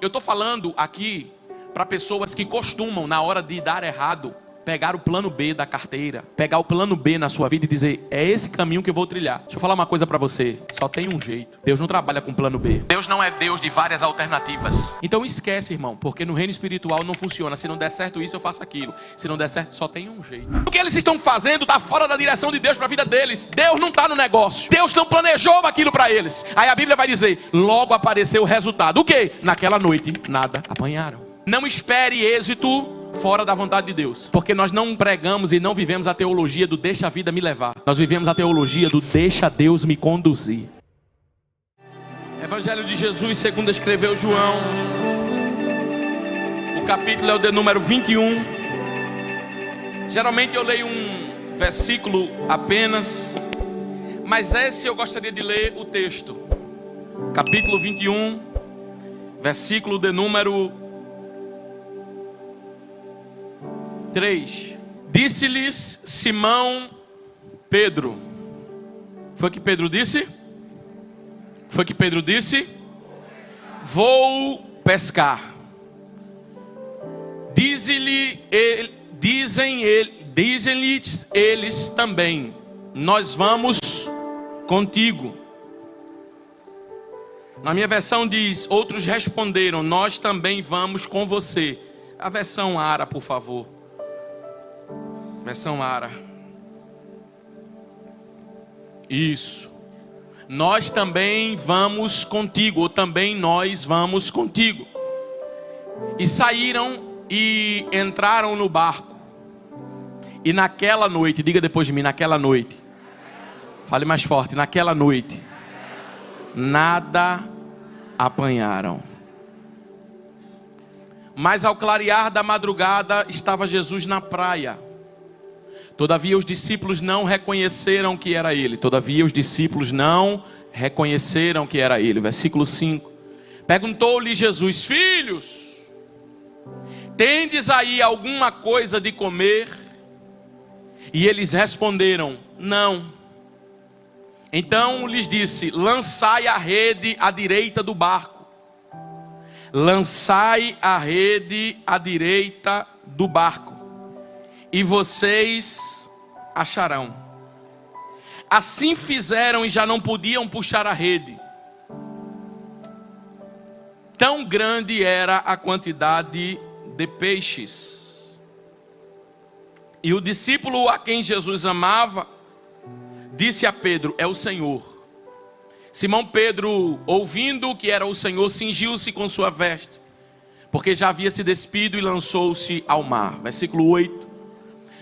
Eu estou falando aqui para pessoas que costumam, na hora de dar errado, pegar o plano B da carteira, pegar o plano B na sua vida e dizer, é esse caminho que eu vou trilhar. Deixa eu falar uma coisa para você, só tem um jeito. Deus não trabalha com plano B. Deus não é Deus de várias alternativas. Então esquece, irmão, porque no reino espiritual não funciona. Se não der certo isso, eu faço aquilo. Se não der certo, só tem um jeito. O que eles estão fazendo está fora da direção de Deus para a vida deles. Deus não está no negócio. Deus não planejou aquilo para eles. Aí a Bíblia vai dizer, logo apareceu o resultado. O quê? Naquela noite, nada apanharam. Não espere êxito fora da vontade de Deus, porque nós não pregamos e não vivemos a teologia do deixa a vida me levar. Nós vivemos a teologia do deixa Deus me conduzir. Evangelho de Jesus segundo escreveu João, o capítulo é o de número 21. Geralmente eu leio um versículo apenas, mas esse eu gostaria de ler o texto. Capítulo 21, versículo de número 3. Disse-lhes Simão Pedro. Foi o que Pedro disse? Foi o que Pedro disse? Vou pescar. Dizem-lhes eles também, nós vamos contigo. Na minha versão diz, outros responderam, nós também vamos com você. A versão Ara, por favor. Versão Ara. Isso. Nós também vamos contigo, ou também nós vamos contigo. E saíram e entraram no barco. E naquela noite, diga depois de mim, naquela noite. Fale mais forte, naquela noite. Nada apanharam. Mas ao clarear da madrugada estava Jesus na praia. Todavia os discípulos não reconheceram que era ele. Todavia os discípulos não reconheceram que era ele. Versículo 5. Perguntou-lhe Jesus, filhos, tendes aí alguma coisa de comer? E eles responderam, não. Então lhes disse, lançai a rede à direita do barco. Lançai a rede à direita do barco, e vocês acharão. Assim fizeram e já não podiam puxar a rede. Tão grande era a quantidade de peixes. E o discípulo a quem Jesus amava, disse a Pedro, é o Senhor. Simão Pedro, ouvindo que era o Senhor, cingiu-se com sua veste, porque já havia se despido e lançou-se ao mar. Versículo 8.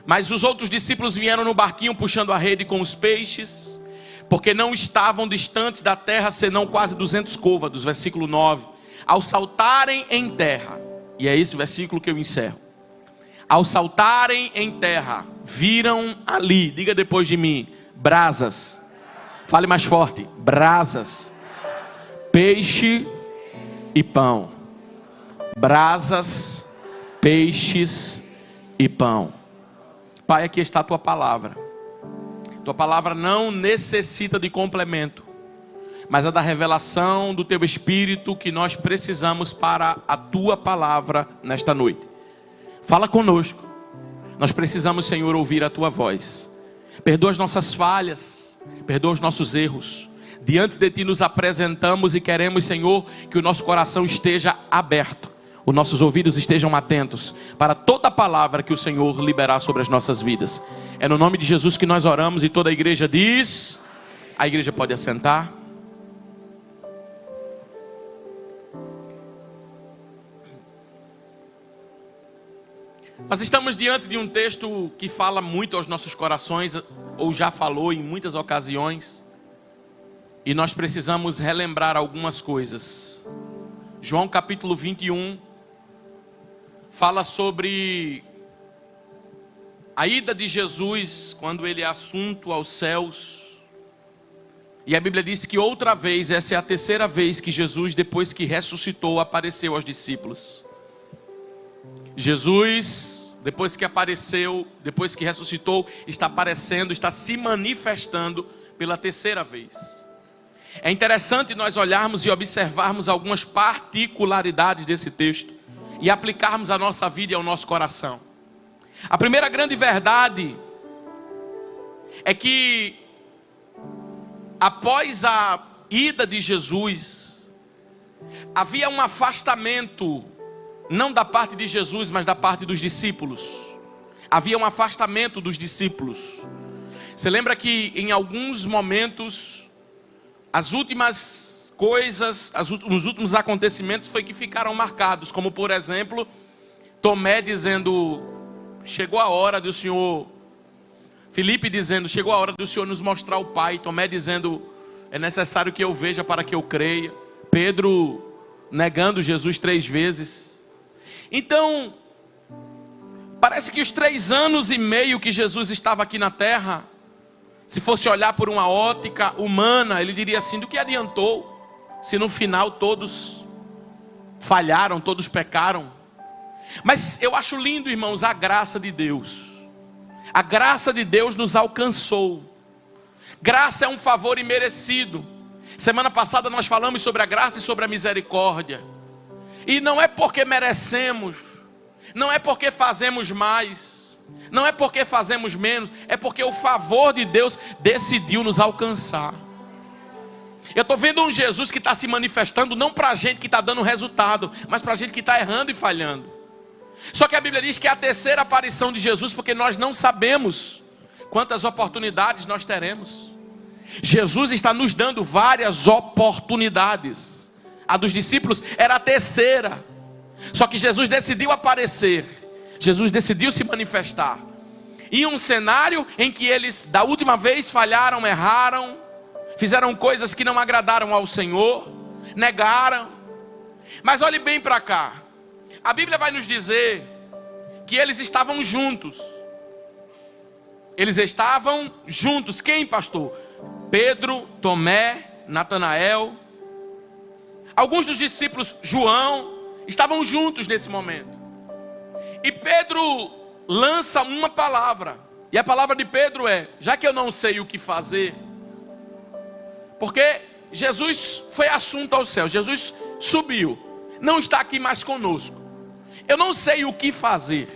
Mas os outros discípulos vieram no barquinho puxando a rede com os peixes, porque não estavam distantes da terra, senão quase 200 côvados. Versículo 9. Ao saltarem em terra, e é esse versículo que eu encerro. Ao saltarem em terra, viram ali, diga depois de mim, brasas. Fale mais forte, brasas, peixe e pão. Brasas, peixes e pão. Pai, aqui está a tua palavra. Tua palavra não necessita de complemento, mas é da revelação do teu Espírito que nós precisamos para a tua palavra nesta noite. Fala conosco. Nós precisamos, Senhor, ouvir a tua voz. Perdoa as nossas falhas, perdoa os nossos erros. Diante de ti nos apresentamos e queremos, Senhor, que o nosso coração esteja aberto, os nossos ouvidos estejam atentos para toda a palavra que o Senhor liberar sobre as nossas vidas. É no nome de Jesus que nós oramos e toda a igreja diz. A igreja pode assentar. Nós estamos diante de um texto que fala muito aos nossos corações, ou já falou em muitas ocasiões, e nós precisamos relembrar algumas coisas. João capítulo 21 fala sobre a ida de Jesus quando ele é assunto aos céus. E a Bíblia diz que outra vez, essa é a terceira vez que Jesus, depois que ressuscitou, apareceu aos discípulos. Jesus, depois que apareceu, depois que ressuscitou, está aparecendo, está se manifestando pela terceira vez. É interessante nós olharmos e observarmos algumas particularidades desse texto e aplicarmos à nossa vida e ao nosso coração. A primeira grande verdade é que após a ida de Jesus, havia um afastamento, não da parte de Jesus, mas da parte dos discípulos. Havia um afastamento dos discípulos. Você lembra que em alguns momentos, as últimas coisas, os últimos acontecimentos foi que ficaram marcados, como por exemplo, Tomé dizendo: chegou a hora do Senhor. Filipe dizendo: chegou a hora do Senhor nos mostrar o Pai. Tomé dizendo: é necessário que eu veja para que eu creia. Pedro negando Jesus 3 vezes. Então, parece que os 3 anos e meio que Jesus estava aqui na terra, se fosse olhar por uma ótica humana, ele diria assim: do que adiantou, se no final todos falharam, todos pecaram? Mas eu acho lindo, irmãos, a graça de Deus. A graça de Deus nos alcançou. Graça é um favor imerecido. Semana passada nós falamos sobre a graça e sobre a misericórdia. E não é porque merecemos, não é porque fazemos mais, não é porque fazemos menos, é porque o favor de Deus decidiu nos alcançar. Eu estou vendo um Jesus que está se manifestando não para a gente que está dando resultado, mas para a gente que está errando e falhando. Só que a Bíblia diz que é a terceira aparição de Jesus, porque nós não sabemos quantas oportunidades nós teremos. Jesus está nos dando várias oportunidades. A dos discípulos era a terceira. Só que Jesus decidiu aparecer, Jesus decidiu se manifestar em um cenário em que eles da última vez falharam, erraram, fizeram coisas que não agradaram ao Senhor, negaram. Mas olhe bem para cá. A Bíblia vai nos dizer que eles estavam juntos. Eles estavam juntos. Quem, pastor? Pedro, Tomé, Natanael. Alguns dos discípulos, João, estavam juntos nesse momento. E Pedro lança uma palavra. E a palavra de Pedro é: já que eu não sei o que fazer, porque Jesus foi assunto ao céu, Jesus subiu, não está aqui mais conosco. Eu não sei o que fazer,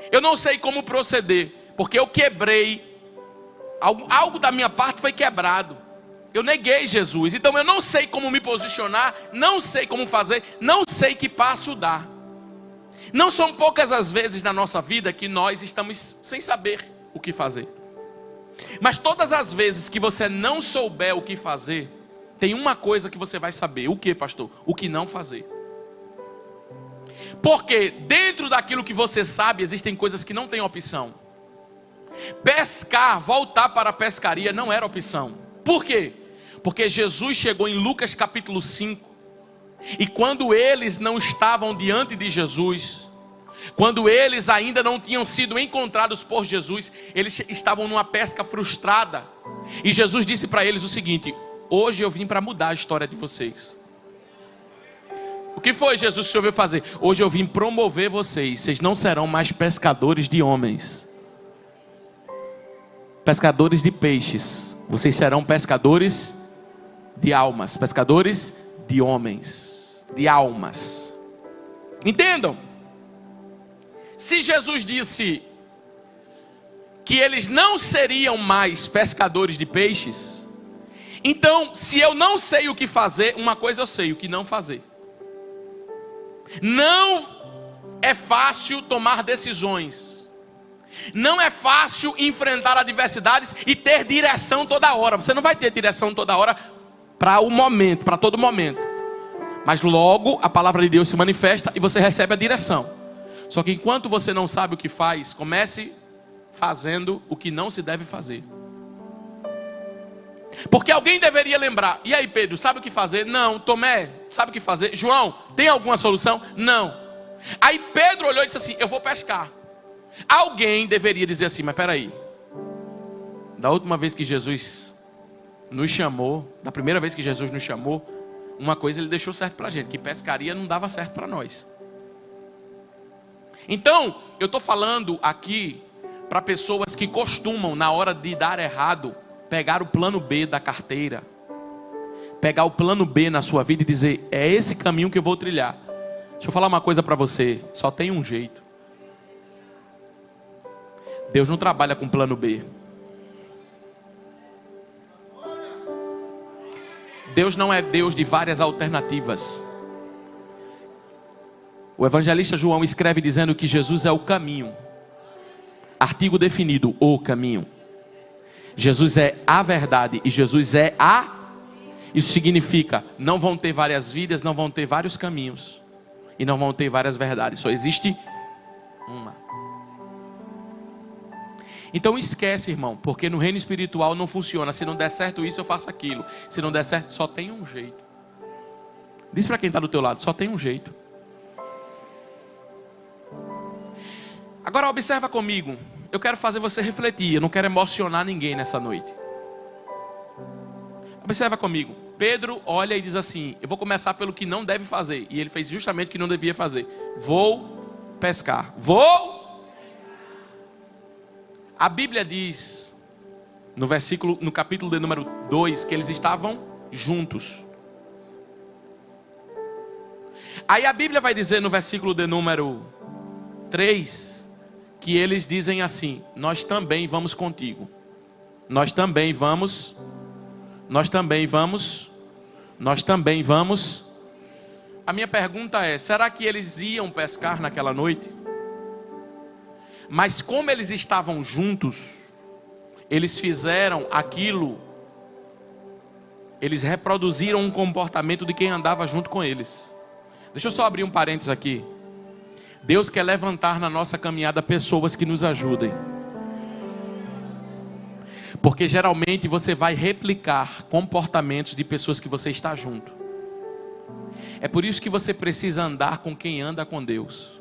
eu não sei como proceder, porque eu quebrei, algo da minha parte foi quebrado. Eu neguei Jesus, então eu não sei como me posicionar, não sei como fazer, não sei que passo dar. Não são poucas as vezes na nossa vida que nós estamos sem saber o que fazer. Mas todas as vezes que você não souber o que fazer, tem uma coisa que você vai saber. O que, pastor? O que não fazer. Porque dentro daquilo que você sabe, existem coisas que não tem opção. Pescar, voltar para a pescaria não era opção. Por quê? Porque Jesus chegou em Lucas capítulo 5. E quando eles não estavam diante de Jesus, quando eles ainda não tinham sido encontrados por Jesus, eles estavam numa pesca frustrada. E Jesus disse para eles o seguinte: hoje eu vim para mudar a história de vocês. O que foi, Jesus, que o Senhor veio fazer? Hoje eu vim promover vocês. Vocês não serão mais pescadores de homens, pescadores de peixes. Vocês serão pescadores de almas, pescadores de homens, de almas. Entendam? Se Jesus disse que eles não seriam mais pescadores de peixes, então, se eu não sei o que fazer, uma coisa eu sei: o que não fazer. Não é fácil tomar decisões. Não é fácil enfrentar adversidades e ter direção toda hora. Você não vai ter direção toda hora para o momento, para todo momento. Mas logo a palavra de Deus se manifesta e você recebe a direção. Só que enquanto você não sabe o que faz, comece fazendo o que não se deve fazer. Porque alguém deveria lembrar: e aí, Pedro, sabe o que fazer? Não. Tomé, sabe o que fazer? João, tem alguma solução? Não. Aí Pedro olhou e disse assim: eu vou pescar. Alguém deveria dizer assim: mas peraí, da última vez que Jesus nos chamou, da primeira vez que Jesus nos chamou, uma coisa ele deixou certo pra gente: que pescaria não dava certo para nós. Então, eu estou falando aqui para pessoas que costumam, na hora de dar errado, pegar o plano B da carteira. pegar o plano B na sua vida e dizer: é esse caminho que eu vou trilhar. Deixa eu falar uma coisa para você, só tem um jeito. Deus não trabalha com plano B. Deus não é Deus de várias alternativas. O evangelista João escreve dizendo que Jesus é o caminho. Artigo definido, o caminho. Jesus é a verdade e Jesus é a... Isso significa, não vão ter várias vidas, não vão ter vários caminhos. E não vão ter várias verdades, só existe uma. Então esquece, irmão, porque no reino espiritual não funciona. Se não der certo isso, eu faço aquilo. Se não der certo, só tem um jeito. Diz para quem está do teu lado, só tem um jeito. Agora observa comigo. Eu quero fazer você refletir. Eu não quero emocionar ninguém nessa noite. Observa comigo. Pedro olha e diz assim: eu vou começar pelo que não deve fazer. E ele fez justamente o que não devia fazer. Vou pescar. A Bíblia diz, no capítulo de número 2, que eles estavam juntos. Aí a Bíblia vai dizer no versículo de número 3, que eles dizem assim: nós também vamos contigo. Nós também vamos. A minha pergunta é: será que eles iam pescar naquela noite? Mas como eles estavam juntos, eles fizeram aquilo, eles reproduziram um comportamento de quem andava junto com eles. Deixa eu só abrir um parênteses aqui. Deus quer levantar na nossa caminhada pessoas que nos ajudem. Porque geralmente você vai replicar comportamentos de pessoas que você está junto. É por isso que você precisa andar com quem anda com Deus.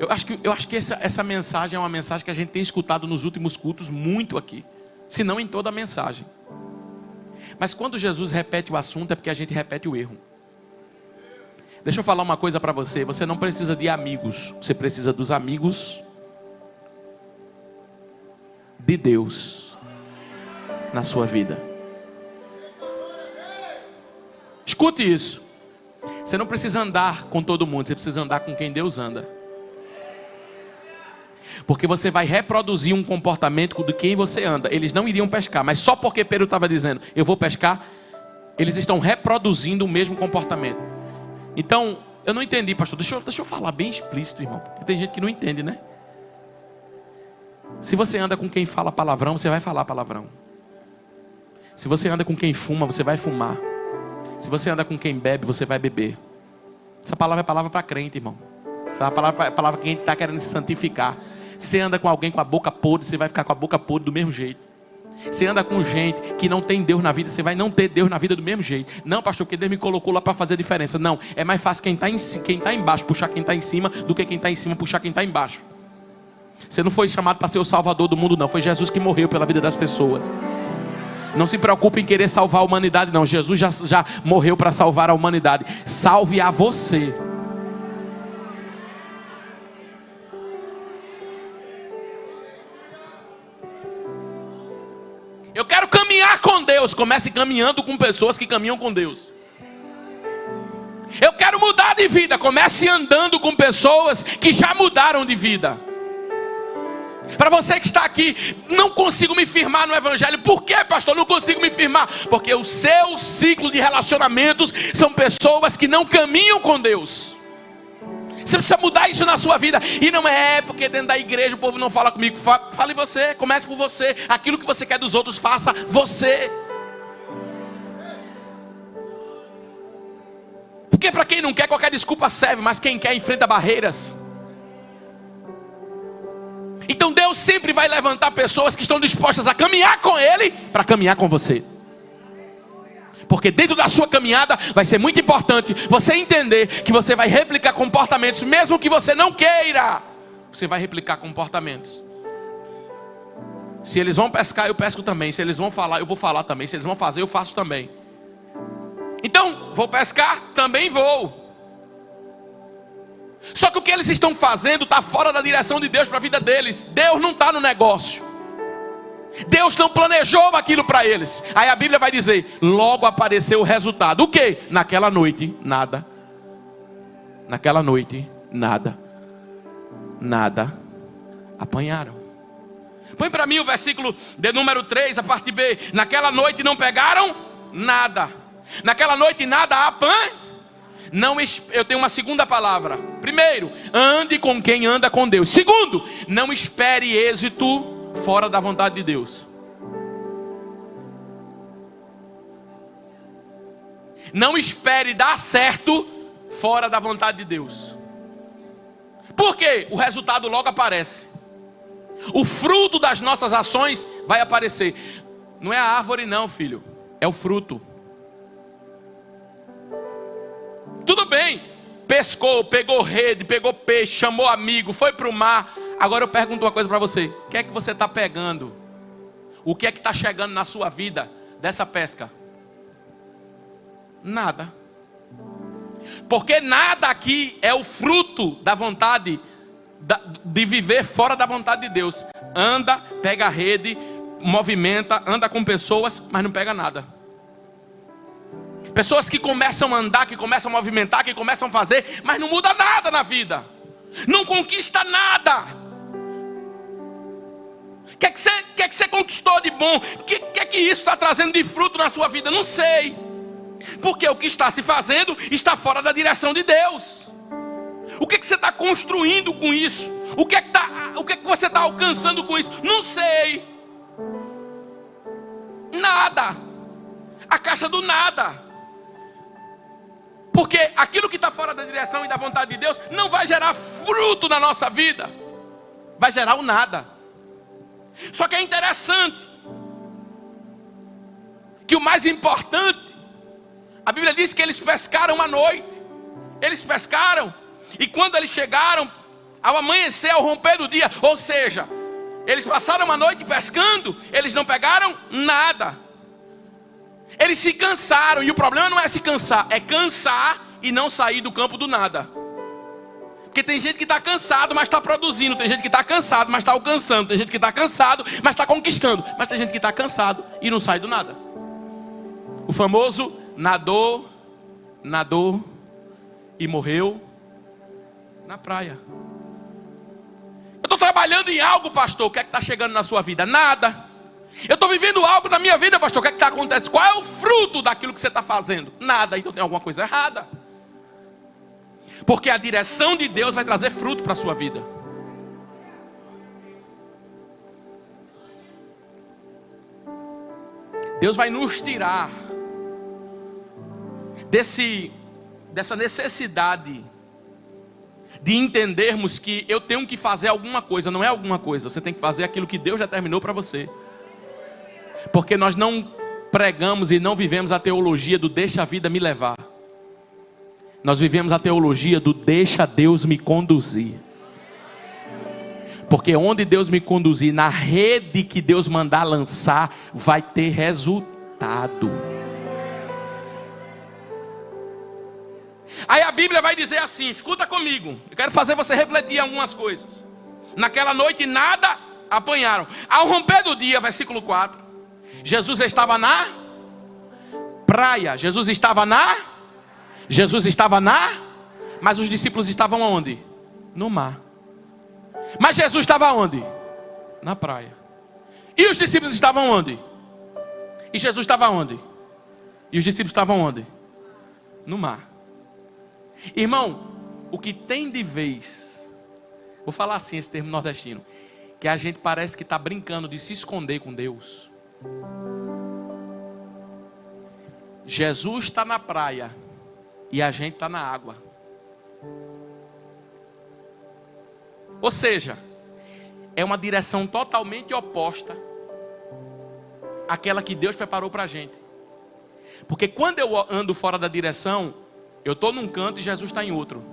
Eu acho que essa mensagem é uma mensagem que a gente tem escutado nos últimos cultos muito aqui. Se não em toda a mensagem. Mas quando Jesus repete o assunto é porque a gente repete o erro. Deixa eu falar uma coisa para você. Você não precisa de amigos. Você precisa dos amigos de Deus na sua vida. Escute isso. Você não precisa andar com todo mundo. Você precisa andar com quem Deus anda. Porque você vai reproduzir um comportamento de quem você anda. Eles não iriam pescar, mas só porque Pedro estava dizendo: eu vou pescar, eles estão reproduzindo o mesmo comportamento. Então, eu não entendi, pastor. Deixa eu falar bem explícito, irmão. Porque tem gente que não entende, né? Se você anda com quem fala palavrão, você vai falar palavrão. Se você anda com quem fuma, você vai fumar. Se você anda com quem bebe, você vai beber. Essa palavra é palavra para crente, irmão. Essa palavra é palavra para quem está querendo se santificar. Se você anda com alguém com a boca podre, você vai ficar com a boca podre do mesmo jeito. Você anda com gente que não tem Deus na vida, você vai não ter Deus na vida do mesmo jeito. Não, pastor, porque Deus me colocou lá para fazer a diferença. Não, é mais fácil quem está embaixo puxar quem está em cima do que quem está em cima puxar quem está embaixo. Você não foi chamado para ser o salvador do mundo, não. Foi Jesus que morreu pela vida das pessoas. Não se preocupe em querer salvar a humanidade, não. Jesus já morreu para salvar a humanidade. Salve a você. Eu quero caminhar com Deus. Comece caminhando com pessoas que caminham com Deus. Eu quero mudar de vida. Comece andando com pessoas que já mudaram de vida. Para você que está aqui, não consigo me firmar no Evangelho. Por que, pastor? Não consigo me firmar. Porque o seu ciclo de relacionamentos são pessoas que não caminham com Deus. Você precisa mudar isso na sua vida. E não é porque dentro da igreja o povo não fala comigo. Fale você, comece por você. Aquilo que você quer dos outros, faça você. Porque para quem não quer, qualquer desculpa serve. Mas quem quer enfrenta barreiras. Então Deus sempre vai levantar pessoas que estão dispostas a caminhar com Ele para caminhar com você. Porque dentro da sua caminhada vai ser muito importante você entender que você vai replicar comportamentos, mesmo que você não queira. Você vai replicar comportamentos. Se eles vão pescar, eu pesco também. Se eles vão falar, eu vou falar também. Se eles vão fazer, eu faço também. Então, vou pescar? Também vou. Só que o que eles estão fazendo está fora da direção de Deus para a vida deles. Deus não está no negócio. Deus não planejou aquilo para eles. Aí a Bíblia vai dizer: logo apareceu o resultado. O quê? Naquela noite, nada. Naquela noite, nada. Nada apanharam. Põe para mim o versículo de número 3, a parte B. Naquela noite não pegaram nada. Naquela noite nada apanharam. Não, eu tenho uma segunda palavra. Primeiro, ande com quem anda com Deus. Segundo, não espere êxito fora da vontade de Deus. Não espere dar certo fora da vontade de Deus. Por quê? O resultado logo aparece. O fruto das nossas ações vai aparecer. Não é a árvore não, filho. É o fruto. Tudo bem, pescou, pegou rede, pegou peixe, chamou amigo, foi para o mar. Agora eu pergunto uma coisa para você: o que é que você está pegando? O que é que está chegando na sua vida dessa pesca? Nada. Porque nada aqui é o fruto da vontade de viver fora da vontade de Deus. Anda, pega a rede, movimenta, anda com pessoas, mas não pega nada. Pessoas que começam a andar, que começam a movimentar, que começam a fazer, mas não muda nada na vida. Não conquista nada. O que é que você conquistou de bom? O que é que isso está trazendo de fruto na sua vida? Não sei. Porque o que está se fazendo está fora da direção de Deus. O que você está construindo com isso? O que é que você está alcançando com isso? Não sei. Nada. A caixa do nada. Porque aquilo que está fora da direção e da vontade de Deus não vai gerar fruto na nossa vida. Vai gerar o nada. Só que é interessante que o mais importante, a Bíblia diz que eles pescaram à noite. Eles pescaram. E quando eles chegaram, ao amanhecer, ao romper do dia, ou seja, eles passaram a noite pescando, eles não pegaram nada. Eles se cansaram, e o problema não é se cansar, é cansar e não sair do campo do nada. Porque tem gente que está cansado, mas está produzindo. Tem gente que está cansado, mas está alcançando. Tem gente que está cansado, mas está conquistando. Mas tem gente que está cansado e não sai do nada. O famoso nadou e morreu na praia. Eu estou trabalhando em algo, pastor. O que é que está chegando na sua vida? Nada. Eu estou vivendo algo na minha vida, pastor. O que é que está acontecendo? Qual é o fruto daquilo que você está fazendo? Nada. Então tem alguma coisa errada. Porque a direção de Deus vai trazer fruto para a sua vida. Deus vai nos tirar dessa necessidade de entendermos que eu tenho que fazer alguma coisa. Não é alguma coisa, você tem que fazer aquilo que Deus já terminou para você. Porque nós não pregamos e não vivemos a teologia do deixa a vida me levar. Nós vivemos a teologia do deixa Deus me conduzir. Porque onde Deus me conduzir, na rede que Deus mandar lançar, vai ter resultado. Aí a Bíblia vai dizer assim, escuta comigo, eu quero fazer você refletir em algumas coisas. Naquela noite nada apanharam. Ao romper do dia, versículo 4, Jesus estava na praia. Jesus estava na, mas os discípulos estavam onde? No mar. Mas Jesus estava onde? Na praia. E os discípulos estavam onde? E Jesus estava onde? E os discípulos estavam onde? No mar. Irmão, o que tem de vez, vou falar assim esse termo nordestino, que a gente parece que está brincando de se esconder com Deus. Jesus está na praia e a gente está na água. Ou seja, é uma direção totalmente oposta àquela que Deus preparou para a gente. Porque quando eu ando fora da direção, eu estou num canto e Jesus está em outro.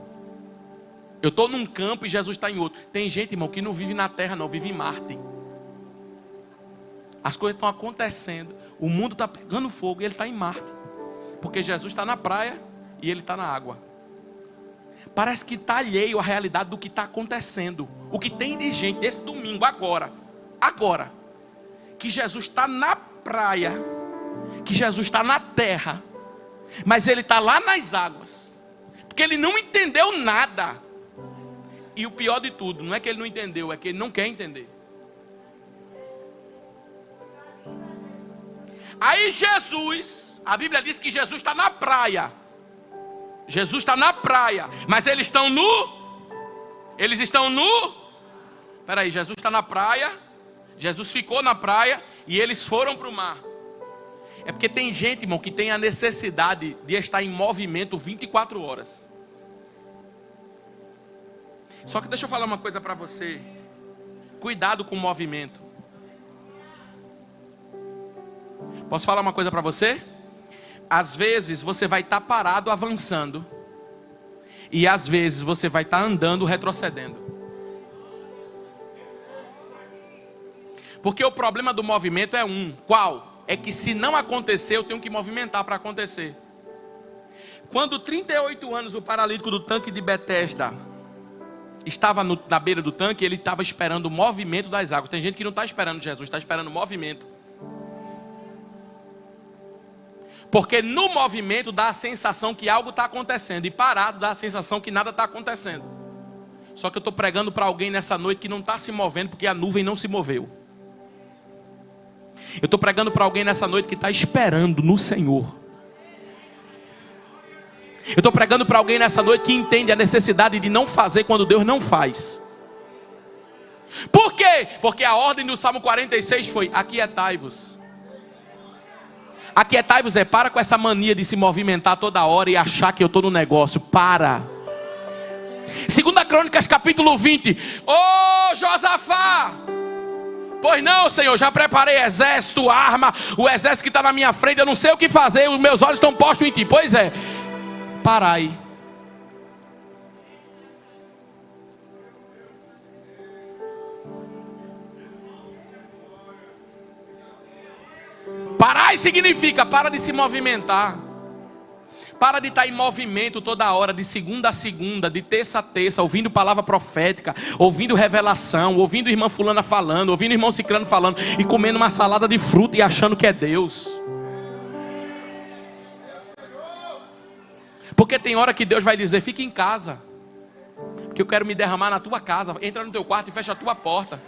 Eu estou num campo e Jesus está em outro. Tem gente, irmão, que não vive na terra não, vive em Marte. As coisas estão acontecendo, o mundo está pegando fogo e ele está em Marte. Porque Jesus está na praia e ele está na água. Parece que está alheio à realidade do que está acontecendo. O que tem de gente esse domingo, agora, que Jesus está na praia, que Jesus está na terra, mas ele está lá nas águas, porque ele não entendeu nada. E o pior de tudo, não é que ele não entendeu, é que ele não quer entender. Aí Jesus, a Bíblia diz que Jesus está na praia. Jesus está na praia, mas eles estão no. Peraí, Jesus está na praia, Jesus ficou na praia e eles foram para o mar. É porque tem gente, irmão, que tem a necessidade de estar em movimento 24 horas. Só que deixa eu falar uma coisa para você. Cuidado com o movimento. Posso falar uma coisa para você? Às vezes você vai estar parado avançando, e às vezes você vai estar andando retrocedendo. Porque o problema do movimento é qual? É que se não acontecer, eu tenho que movimentar para acontecer. Quando 38 anos o paralítico do tanque de Betesda estava na beira do tanque, ele estava esperando o movimento das águas. Tem gente que não está esperando Jesus, está esperando o movimento. Porque no movimento dá a sensação que algo está acontecendo, e parado dá a sensação que nada está acontecendo. Só que eu estou pregando para alguém nessa noite que não está se movendo porque a nuvem não se moveu. Eu estou pregando para alguém nessa noite que está esperando no Senhor. Eu estou pregando para alguém nessa noite que entende a necessidade de não fazer quando Deus não faz. Por quê? Porque a ordem do Salmo 46 foi: aquietai-vos. Aquietai-vos para com essa mania de se movimentar toda hora e achar que eu estou no negócio. Para. 2 Crônicas capítulo 20. Ô Josafá, pois não, Senhor, já preparei exército, arma, o exército que está na minha frente, eu não sei o que fazer, os meus olhos estão postos em ti. Pois é, parai. Parar significa para de se movimentar. Para de estar em movimento toda hora, de segunda a segunda, de terça a terça, ouvindo palavra profética, ouvindo revelação, ouvindo irmã fulana falando, ouvindo irmão ciclano falando, e comendo uma salada de fruta e achando que é Deus. Porque tem hora que Deus vai dizer: fica em casa, porque eu quero me derramar na tua casa. Entra no teu quarto e fecha a tua porta.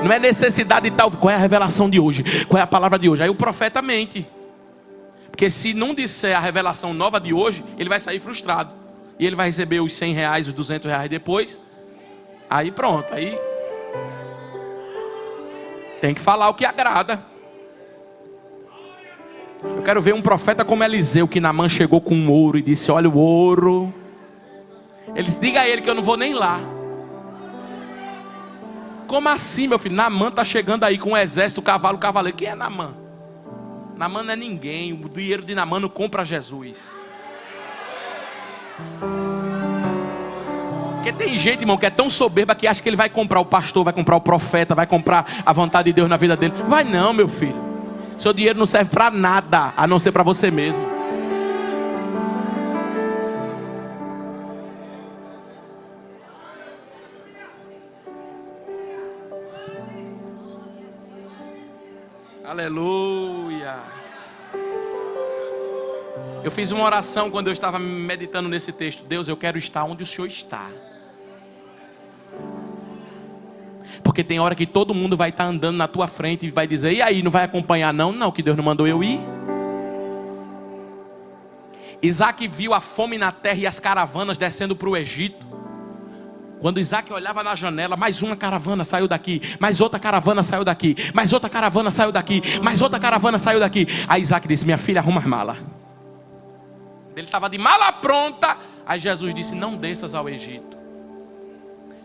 Não é necessidade de tal. Qual é a revelação de hoje? Qual é a palavra de hoje? Aí o profeta mente. Porque se não disser a revelação nova de hoje, ele vai sair frustrado. E ele vai receber os R$100, os R$200 depois. Aí pronto, aí tem que falar o que agrada. Eu quero ver um profeta como Eliseu, que Naamã chegou com ouro e disse: olha o ouro. Ele disse: diga a ele que eu não vou nem lá. Como assim, meu filho? Naamã está chegando aí com um exército, cavalo, cavaleiro. Quem é Naamã? Naamã não é ninguém. O dinheiro de Naamã não compra Jesus. Porque tem gente, irmão, que é tão soberba que acha que ele vai comprar o pastor, vai comprar o profeta, vai comprar a vontade de Deus na vida dele. Vai não, meu filho. Seu dinheiro não serve para nada, a não ser para você mesmo. Aleluia. Eu fiz uma oração quando eu estava meditando nesse texto. Deus, eu quero estar onde o Senhor está. Porque tem hora que todo mundo vai estar andando na tua frente e vai dizer: e aí, não vai acompanhar não? Não, que Deus não mandou eu ir. Isaac viu a fome na terra e as caravanas descendo para o Egito. Quando Isaac olhava na janela, mais uma caravana saiu daqui, mais outra caravana saiu daqui, mais outra caravana saiu daqui, mais outra caravana saiu daqui. Aí Isaac disse: minha filha, arruma as malas. Ele estava de mala pronta. Aí Jesus disse: não desças ao Egito,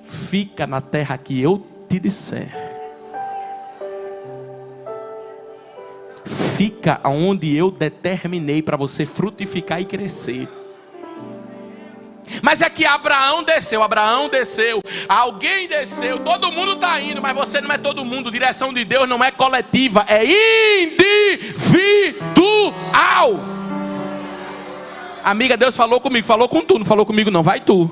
fica na terra que eu te disser. Fica onde eu determinei para você frutificar e crescer. Mas é que Abraão desceu, alguém desceu, todo mundo está indo, mas você não é todo mundo. Direção de Deus não é coletiva, é individual. Amiga, Deus falou comigo, falou com tu, não falou comigo não, vai tu.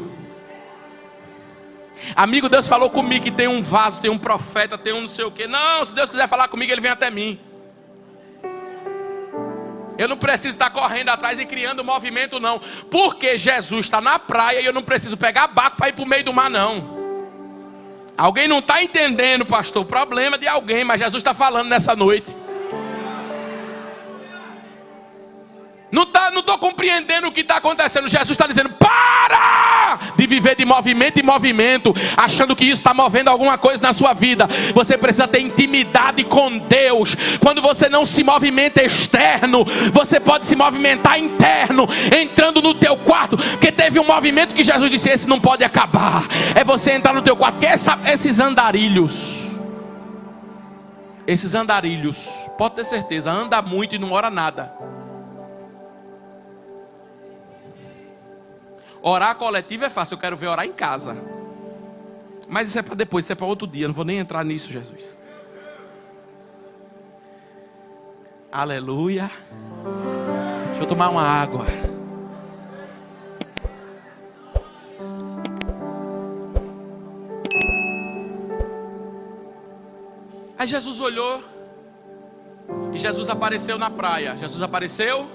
Amigo, Deus falou comigo que tem um vaso, tem um profeta, tem um não sei o que. Não, se Deus quiser falar comigo, Ele vem até mim. Eu não preciso estar correndo atrás e criando movimento, não. Porque Jesus está na praia e eu não preciso pegar barco para ir para o meio do mar, não. Alguém não está entendendo, pastor, o problema de alguém, mas Jesus está falando nessa noite. Não estou compreendendo o que está acontecendo. Jesus está dizendo: para de viver de movimento em movimento, achando que isso está movendo alguma coisa na sua vida. Você precisa ter intimidade com Deus. Quando você não se movimenta externo, você pode se movimentar interno, entrando no teu quarto. Porque teve um movimento que Jesus disse: esse não pode acabar. É você entrar no teu quarto. Esses andarilhos, pode ter certeza, anda muito e não ora nada. Orar coletivo é fácil, eu quero ver orar em casa. Mas isso é para depois, isso é para outro dia. Eu não vou nem entrar nisso, Jesus. Aleluia. Deixa eu tomar uma água. Aí Jesus olhou e Jesus apareceu na praia. Jesus apareceu.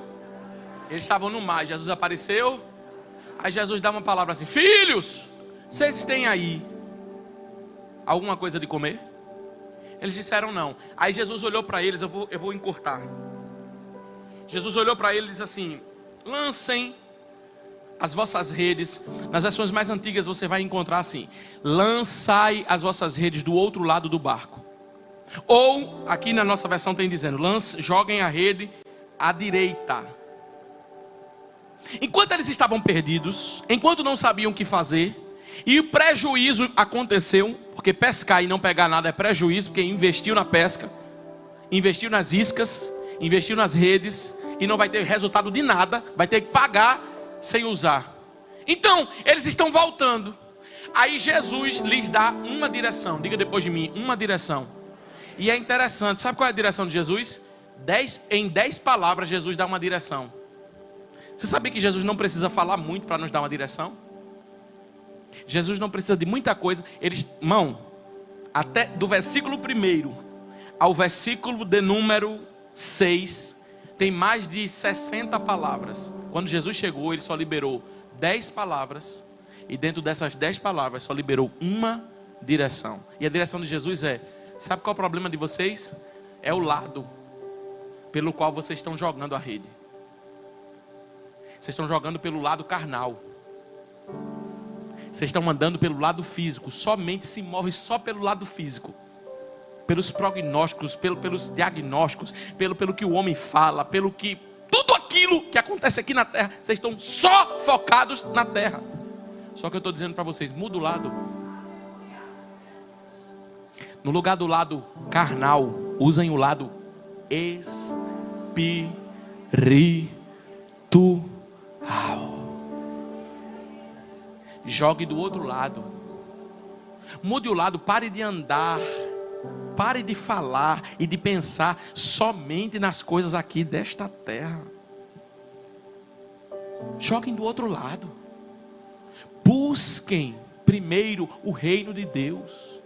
Eles estavam no mar. Jesus apareceu. Aí Jesus dá uma palavra assim: filhos, vocês têm aí alguma coisa de comer? Eles disseram não. Aí Jesus olhou para eles, eu vou encurtar. Jesus olhou para eles e disse assim: lancem as vossas redes. Nas versões mais antigas você vai encontrar assim: lançai as vossas redes do outro lado do barco. Ou, aqui na nossa versão tem dizendo: joguem a rede à direita. Enquanto eles estavam perdidos, enquanto não sabiam o que fazer, e o prejuízo aconteceu, porque pescar e não pegar nada é prejuízo, porque investiu na pesca, investiu nas iscas, investiu nas redes, e não vai ter resultado de nada, vai ter que pagar sem usar. Então, eles estão voltando. Aí Jesus lhes dá uma direção. Diga depois de mim: uma direção. E é interessante, sabe qual é a direção de Jesus? Em 10 palavras Jesus dá uma direção. Você sabia que Jesus não precisa falar muito para nos dar uma direção? Jesus não precisa de muita coisa. Até do versículo 1 ao versículo de número 6, tem mais de 60 palavras. Quando Jesus chegou, Ele só liberou 10 palavras. E dentro dessas 10 palavras, só liberou uma direção. E a direção de Jesus é: sabe qual é o problema de vocês? É o lado pelo qual vocês estão jogando a rede. Vocês estão jogando pelo lado carnal. Vocês estão andando pelo lado físico. Somente se move só pelo lado físico. Pelos prognósticos, pelos diagnósticos, pelo que o homem fala, tudo aquilo que acontece aqui na terra. Vocês estão só focados na terra. Só que eu estou dizendo para vocês: muda o lado. No lugar do lado carnal, usem o lado espiritual. Jogue do outro lado. Mude o lado. Pare de andar, pare de falar e de pensar somente nas coisas aqui desta terra. Joguem do outro lado. Busquem primeiro o reino de Deus.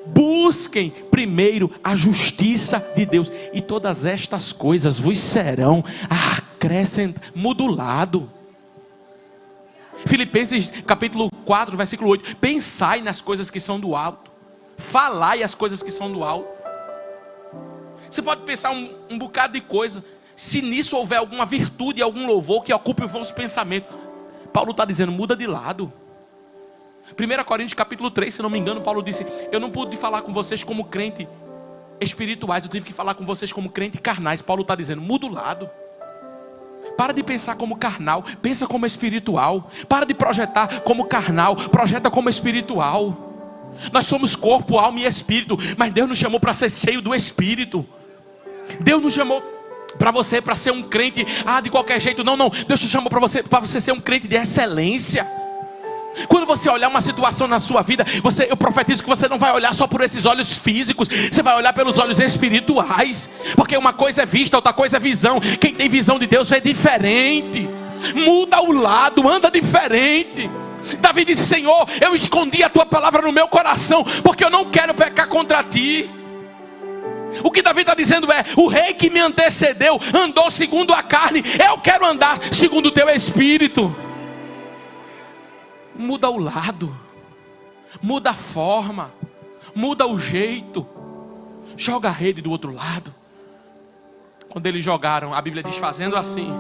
Busquem primeiro a justiça de Deus, e todas estas coisas vos serão acrescentadas. Muda o lado. Filipenses capítulo 4, versículo 8: pensai nas coisas que são do alto, falai as coisas que são do alto. Você pode pensar um bocado de coisa, se nisso houver alguma virtude, algum louvor que ocupe o vosso pensamento. Paulo está dizendo: muda de lado. 1 Coríntios capítulo 3, se não me engano, Paulo disse: eu não pude falar com vocês como crente espirituais, eu tive que falar com vocês como crente carnais. Paulo está dizendo: muda o lado. Para de pensar como carnal, pensa como espiritual. Para de projetar como carnal, projeta como espiritual. Nós somos corpo, alma e espírito, mas Deus nos chamou para ser cheio do Espírito. Deus nos chamou para ser um crente de qualquer jeito. Não, Deus te chamou para você ser um crente de excelência. Quando você olhar uma situação na sua vida, eu profetizo que você não vai olhar só por esses olhos físicos, você vai olhar pelos olhos espirituais, porque uma coisa é vista, outra coisa é visão. Quem tem visão de Deus é diferente. Muda o lado, anda diferente. Davi disse: Senhor, eu escondi a tua palavra no meu coração, porque eu não quero pecar contra ti. O que Davi está dizendo é: o rei que me antecedeu andou segundo a carne, eu quero andar segundo o teu espírito. Muda o lado, muda a forma, muda o jeito, joga a rede do outro lado. Quando eles jogaram, a Bíblia diz: fazendo assim,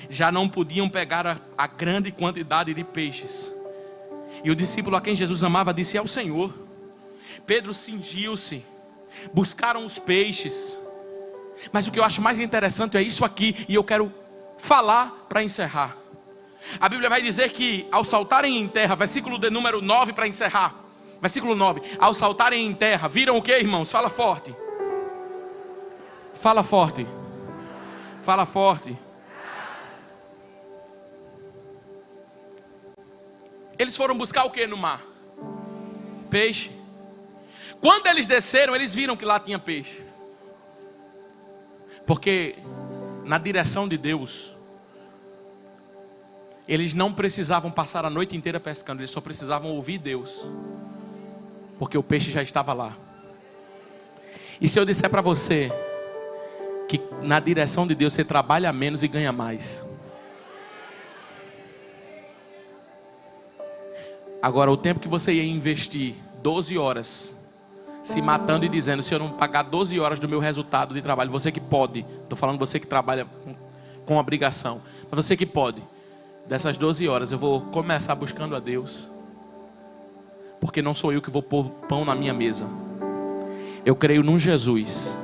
já não podiam pegar a grande quantidade de peixes. E o discípulo a quem Jesus amava disse: é o Senhor. Pedro cingiu-se, buscaram os peixes. Mas o que eu acho mais interessante é isso aqui, e eu quero falar para encerrar. A Bíblia vai dizer que ao saltarem em terra, versículo de número 9 para encerrar. Versículo 9, ao saltarem em terra, viram o que, irmãos? Fala forte. Fala forte. Fala forte. Eles foram buscar o que no mar? Peixe. Quando eles desceram, eles viram que lá tinha peixe. Porque na direção de Deus, eles não precisavam passar a noite inteira pescando, eles só precisavam ouvir Deus, porque o peixe já estava lá. E se eu disser para você que na direção de Deus você trabalha menos e ganha mais? Agora, o tempo que você ia investir 12 horas se matando e dizendo: se eu não pagar 12 horas do meu resultado de trabalho, você que pode, estou falando você que trabalha com obrigação, mas você que pode, dessas 12 horas eu vou começar buscando a Deus, porque não sou eu que vou pôr pão na minha mesa. Eu creio num Jesus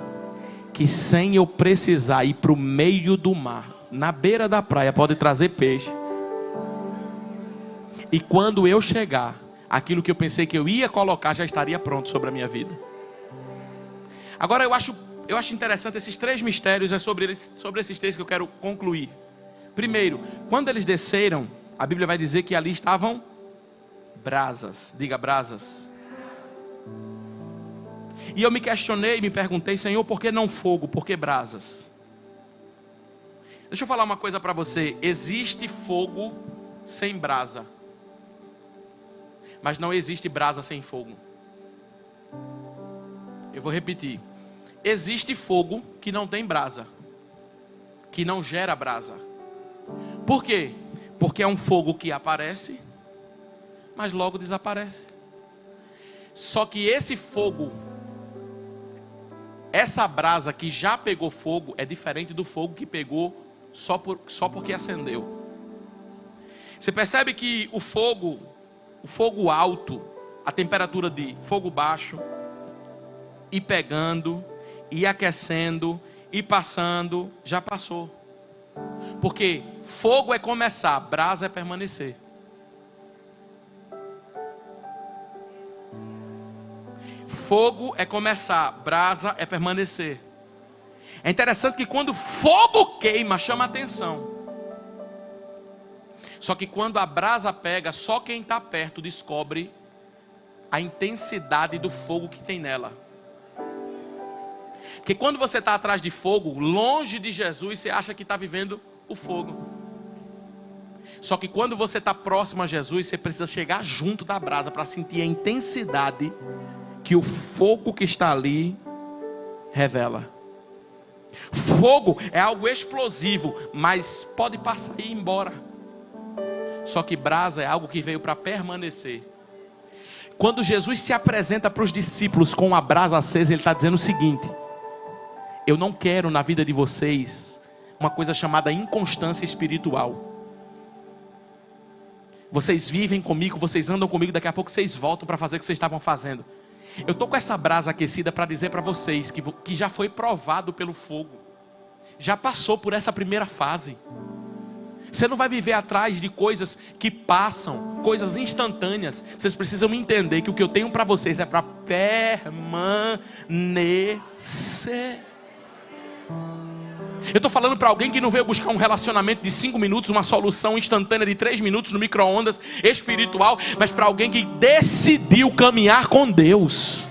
que, sem eu precisar ir para o meio do mar, na beira da praia, pode trazer peixe. E quando eu chegar, aquilo que eu pensei que eu ia colocar já estaria pronto sobre a minha vida. Agora eu acho interessante esses três mistérios, é sobre esses três que eu quero concluir. Primeiro, quando eles desceram, a Bíblia vai dizer que ali estavam brasas. Diga: brasas. E eu me questionei, me perguntei: Senhor, por que não fogo? Por que brasas? Deixa eu falar uma coisa para você: existe fogo sem brasa, mas não existe brasa sem fogo. Eu vou repetir: existe fogo que não tem brasa, que não gera brasa. Por quê? Porque é um fogo que aparece, mas logo desaparece. Só que esse fogo, essa brasa que já pegou fogo, é diferente do fogo que pegou só porque acendeu. Você percebe que o fogo alto, a temperatura de fogo baixo, e pegando, e aquecendo, e passando, já passou. Porque fogo é começar, brasa é permanecer. Fogo é começar, brasa é permanecer. É interessante que quando fogo queima, chama atenção. Só que quando a brasa pega, só quem está perto descobre a intensidade do fogo que tem nela. Porque quando você está atrás de fogo, longe de Jesus, você acha que está vivendo o fogo. Só que quando você está próximo a Jesus, você precisa chegar junto da brasa para sentir a intensidade que o fogo que está ali revela. Fogo é algo explosivo, mas pode passar e ir embora. Só que brasa é algo que veio para permanecer. Quando Jesus se apresenta para os discípulos com a brasa acesa, Ele está dizendo o seguinte: eu não quero na vida de vocês uma coisa chamada inconstância espiritual. Vocês vivem comigo, vocês andam comigo, daqui a pouco vocês voltam para fazer o que vocês estavam fazendo. Eu estou com essa brasa aquecida para dizer para vocês que já foi provado pelo fogo, já passou por essa primeira fase. Você não vai viver atrás de coisas que passam, coisas instantâneas. Vocês precisam entender que o que eu tenho para vocês é para permanecer. Eu estou falando para alguém que não veio buscar um relacionamento de 5 minutos, uma solução instantânea de 3 minutos no micro-ondas espiritual, mas para alguém que decidiu caminhar com Deus.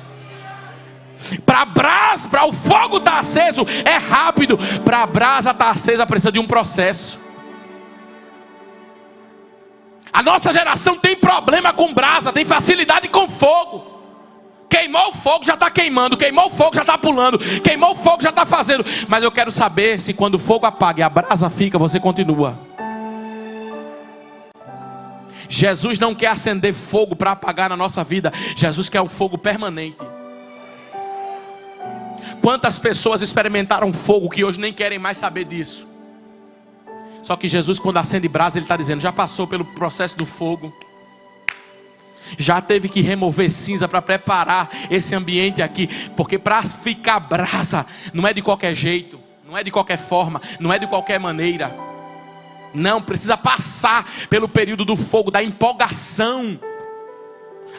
Para a brasa, para o fogo estar aceso é rápido, para a brasa estar acesa precisa de um processo. A nossa geração tem problema com brasa, tem facilidade com fogo. Queimou o fogo, já está queimando. Queimou o fogo, já está pulando. Queimou o fogo, já está fazendo. Mas eu quero saber se quando o fogo apaga e a brasa fica, você continua. Jesus não quer acender fogo para apagar na nossa vida. Jesus quer um fogo permanente. Quantas pessoas experimentaram fogo que hoje nem querem mais saber disso? Só que Jesus, quando acende brasa, Ele está dizendo: já passou pelo processo do fogo, já teve que remover cinza para preparar esse ambiente aqui. Porque para ficar brasa, não é de qualquer jeito, não é de qualquer forma, não é de qualquer maneira. Não, precisa passar pelo período do fogo, da empolgação.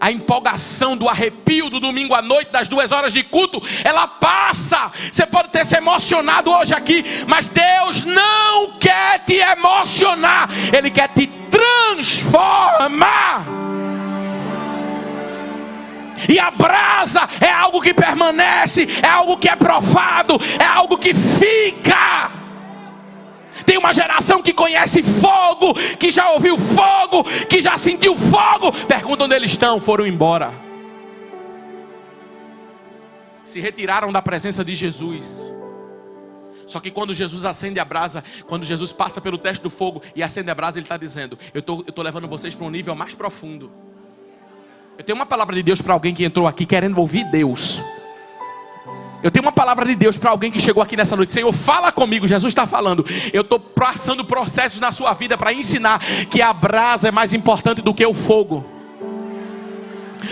A empolgação do arrepio do domingo à noite, das 2 horas de culto, ela passa. Você pode ter se emocionado hoje aqui, mas Deus não quer te emocionar, Ele quer te transformar. E a brasa é algo que permanece, é algo que é provado, é algo que fica. Tem uma geração que conhece fogo, que já ouviu fogo, que já sentiu fogo. Pergunta onde eles estão. Foram embora, se retiraram da presença de Jesus. Só que quando Jesus acende a brasa, quando Jesus passa pelo teste do fogo e acende a brasa, Ele está dizendo: eu estou levando vocês para um nível mais profundo. Eu tenho uma palavra de Deus para alguém que entrou aqui querendo ouvir Deus. Eu tenho uma palavra de Deus para alguém que chegou aqui nessa noite. Senhor, fala comigo. Jesus está falando. Eu estou passando processos na sua vida para ensinar que a brasa é mais importante do que o fogo.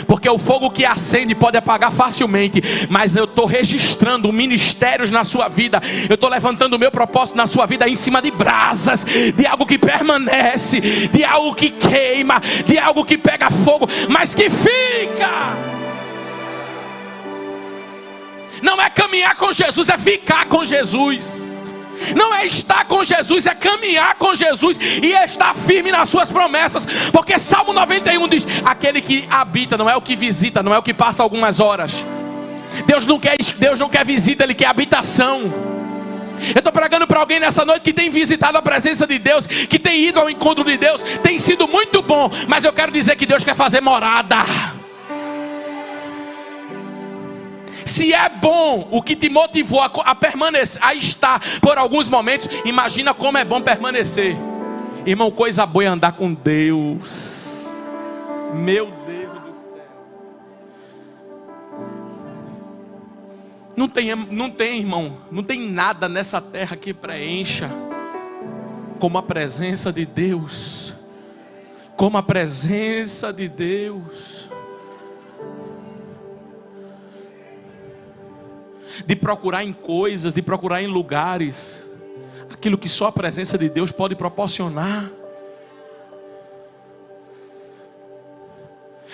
Porque o fogo que acende pode apagar facilmente. Mas eu estou registrando ministérios na sua vida. Eu estou levantando o meu propósito na sua vida em cima de brasas, de algo que permanece, de algo que queima, de algo que pega fogo, mas que fica. Não é caminhar com Jesus, é ficar com Jesus. Não é estar com Jesus, é caminhar com Jesus e estar firme nas suas promessas. Porque Salmo 91 diz: aquele que habita, não é o que visita, não é o que passa algumas horas. Deus não quer visita, Ele quer habitação. Eu estou pregando para alguém nessa noite que tem visitado a presença de Deus, que tem ido ao encontro de Deus. Tem sido muito bom, mas eu quero dizer que Deus quer fazer morada. Se é bom o que te motivou a permanecer, a estar por alguns momentos, imagina como é bom permanecer. Irmão, coisa boa é andar com Deus. Meu Deus do céu. Não tem, irmão, não tem nada nessa terra que preencha como a presença de Deus. Como a presença de Deus. De procurar em coisas, de procurar em lugares, aquilo que só a presença de Deus pode proporcionar.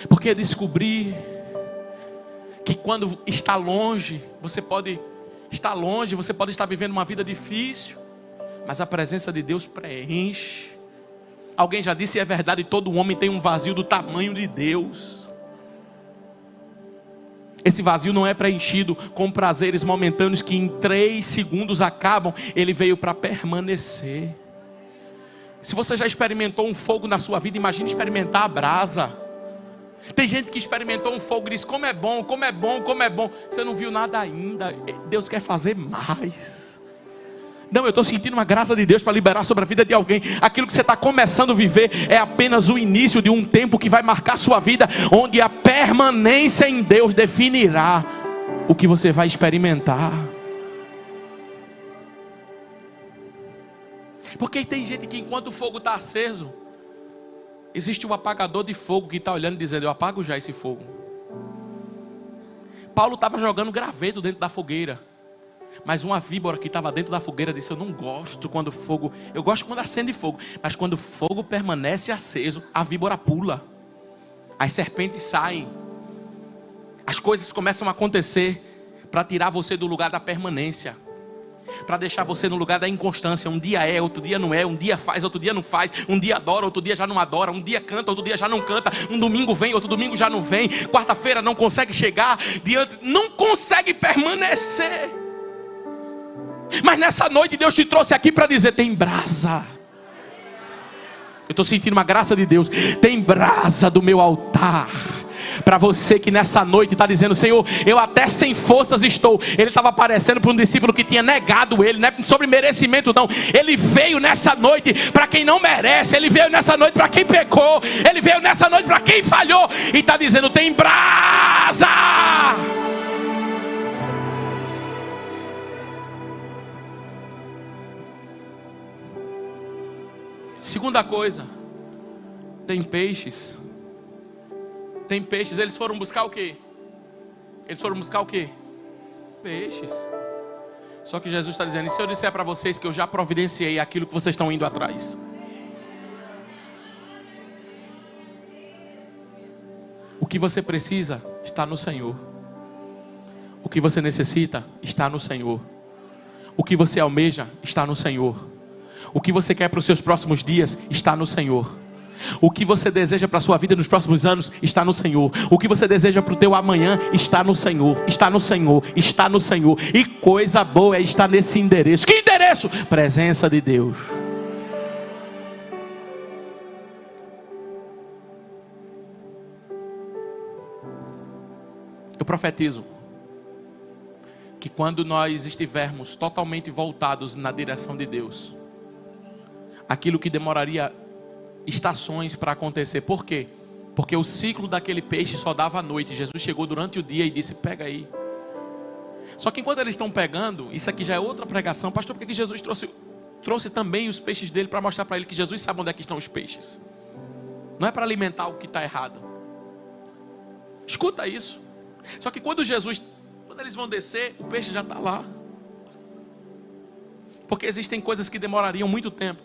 Porque descobrir que quando está longe, você pode estar vivendo uma vida difícil, mas a presença de Deus preenche. Alguém já disse, e é verdade, todo homem tem um vazio do tamanho de Deus. Esse vazio não é preenchido com prazeres momentâneos que em 3 segundos acabam. Ele veio para permanecer. Se você já experimentou um fogo na sua vida, imagine experimentar a brasa. Tem gente que experimentou um fogo e diz: como é bom, como é bom, como é bom. Você não viu nada ainda. Deus quer fazer mais. Não, eu estou sentindo uma graça de Deus para liberar sobre a vida de alguém. Aquilo que você está começando a viver é apenas o início de um tempo que vai marcar sua vida, onde a permanência em Deus definirá o que você vai experimentar. Porque tem gente que enquanto o fogo está aceso, existe um apagador de fogo que está olhando e dizendo: eu apago já esse fogo. Paulo estava jogando graveto dentro da fogueira, mas uma víbora que estava dentro da fogueira disse: eu não gosto quando fogo, eu gosto quando acende fogo, mas quando o fogo permanece aceso, a víbora pula, as serpentes saem, as coisas começam a acontecer para tirar você do lugar da permanência, para deixar você no lugar da inconstância. Um dia é, outro dia não é, um dia faz, outro dia não faz, um dia adora, outro dia já não adora, um dia canta, outro dia já não canta, um domingo vem, outro domingo já não vem, quarta-feira não consegue chegar diante, não consegue permanecer. Mas nessa noite Deus te trouxe aqui para dizer: tem brasa, Eu estou sentindo uma graça de Deus. Tem brasa do meu altar. Para você que nessa noite está dizendo: Senhor, eu até sem forças estou. Ele estava aparecendo para um discípulo que tinha negado ele, não é sobre merecimento não. Ele veio nessa noite para quem não merece. Ele veio nessa noite para quem pecou. Ele veio nessa noite para quem falhou. E está dizendo: tem brasa. Segunda coisa, tem peixes. Tem peixes. Eles foram buscar o quê? Eles foram buscar o quê? Peixes. Só que Jesus está dizendo: e se eu disser para vocês que eu já providenciei aquilo que vocês estão indo atrás? O que você precisa está no Senhor. O que você necessita está no Senhor. O que você almeja está no Senhor. O que você quer para os seus próximos dias está no Senhor. O que você deseja para a sua vida nos próximos anos está no Senhor. O que você deseja para o teu amanhã está no Senhor. Está no Senhor, está no Senhor. E coisa boa é estar nesse endereço. Que endereço? Presença de Deus. Eu profetizo que quando nós estivermos totalmente voltados na direção de Deus, aquilo que demoraria estações para acontecer. Por quê? Porque o ciclo daquele peixe só dava à noite. Jesus chegou durante o dia e disse: pega aí. Só que enquanto eles estão pegando, isso aqui já é outra pregação. Pastor, por que Jesus trouxe também os peixes dele para mostrar para ele que Jesus sabe onde é que estão os peixes? Não é para alimentar o que está errado. Escuta isso. Só que quando eles vão descer, o peixe já está lá. Porque existem coisas que demorariam muito tempo.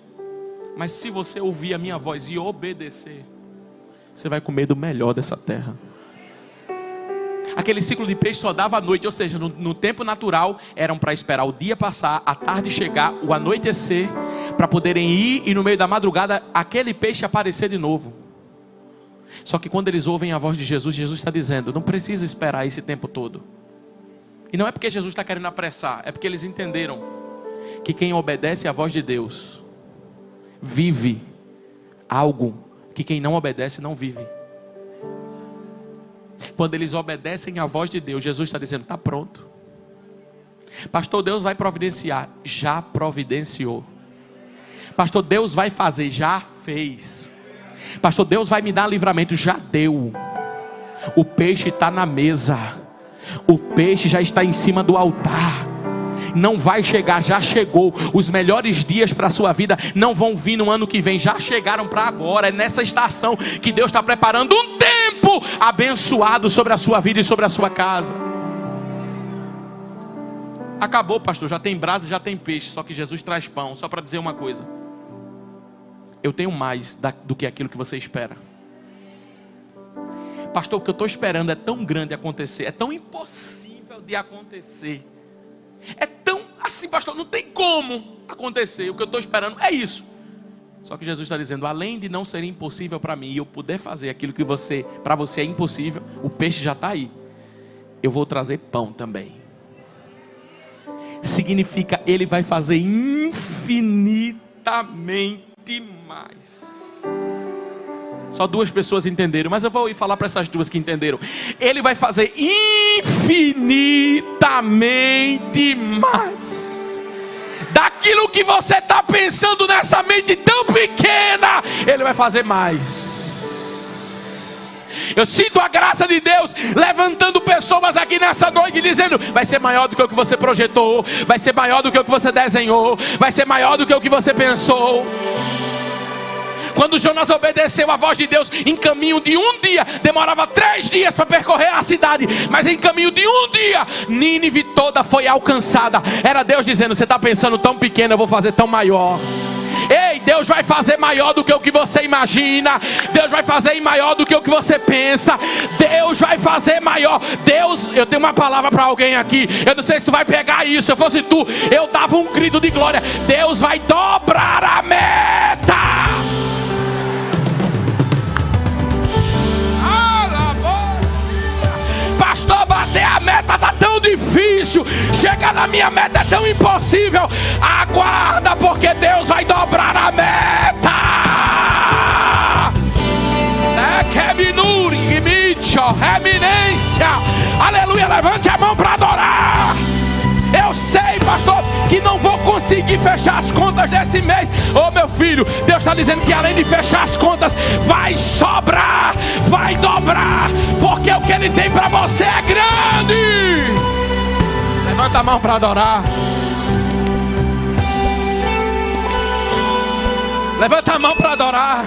Mas se você ouvir a minha voz e obedecer, você vai comer do melhor dessa terra. Aquele ciclo de peixe só dava à noite. Ou seja, no tempo natural, eram para esperar o dia passar, a tarde chegar, o anoitecer, para poderem ir e no meio da madrugada, aquele peixe aparecer de novo. Só que quando eles ouvem a voz de Jesus, Jesus está dizendo: não precisa esperar esse tempo todo. E não é porque Jesus está querendo apressar, é porque eles entenderam que quem obedece à voz de Deus vive algo que quem não obedece não vive. Quando eles obedecem à voz de Deus, Jesus está dizendo: está pronto. Pastor, Deus vai providenciar. Já providenciou. Pastor, Deus vai fazer. Já fez. Pastor, Deus vai me dar livramento. Já deu. O peixe está na mesa. O peixe já está em cima do altar. Não vai chegar, já chegou. Os melhores dias para a sua vida não vão vir no ano que vem, já chegaram para agora. É nessa estação que Deus está preparando um tempo abençoado sobre a sua vida e sobre a sua casa. Acabou, pastor, já tem brasa, já tem peixe. Só que Jesus traz pão. Só para dizer uma coisa: eu tenho mais do que aquilo que você espera. Pastor, o que eu estou esperando é tão grande acontecer, é tão impossível de acontecer, é tão assim, pastor, não tem como acontecer. O que eu estou esperando é isso. Só que Jesus está dizendo: além de não ser impossível para mim e eu poder fazer aquilo que para você é impossível, o peixe já está aí. Eu vou trazer pão também. Significa, Ele vai fazer infinitamente mais. Só 2 pessoas entenderam, mas eu vou falar para essas 2 que entenderam. Ele vai fazer infinitamente mais daquilo que você está pensando nessa mente tão pequena. Ele vai fazer mais. Eu sinto a graça de Deus levantando pessoas aqui nessa noite, dizendo: vai ser maior do que o que você projetou, vai ser maior do que o que você desenhou, vai ser maior do que o que você pensou. Quando Jonas obedeceu à voz de Deus, em caminho de um dia, demorava 3 dias para percorrer a cidade, mas em caminho de um dia, Nínive toda foi alcançada. Era Deus dizendo: você está pensando tão pequeno, eu vou fazer tão maior. Ei, Deus vai fazer maior do que o que você imagina. Deus vai fazer maior do que o que você pensa. Deus vai fazer maior. Deus, eu tenho uma palavra para alguém aqui. Eu não sei se tu vai pegar isso. Se eu fosse tu, eu dava um grito de glória. Deus vai dobrar a meta. Pastor, bater a meta está tão difícil. Chegar na minha meta é tão impossível. Aguarda, porque Deus vai dobrar a meta. abundância. Aleluia, levante a mão para adorar. Eu sei, pastor, que não vou conseguir fechar as contas desse mês. Ô meu filho, Deus está dizendo que além de fechar as contas, vai sobrar, vai dobrar, porque o que Ele tem para você é grande. Levanta a mão para adorar. Levanta a mão para adorar.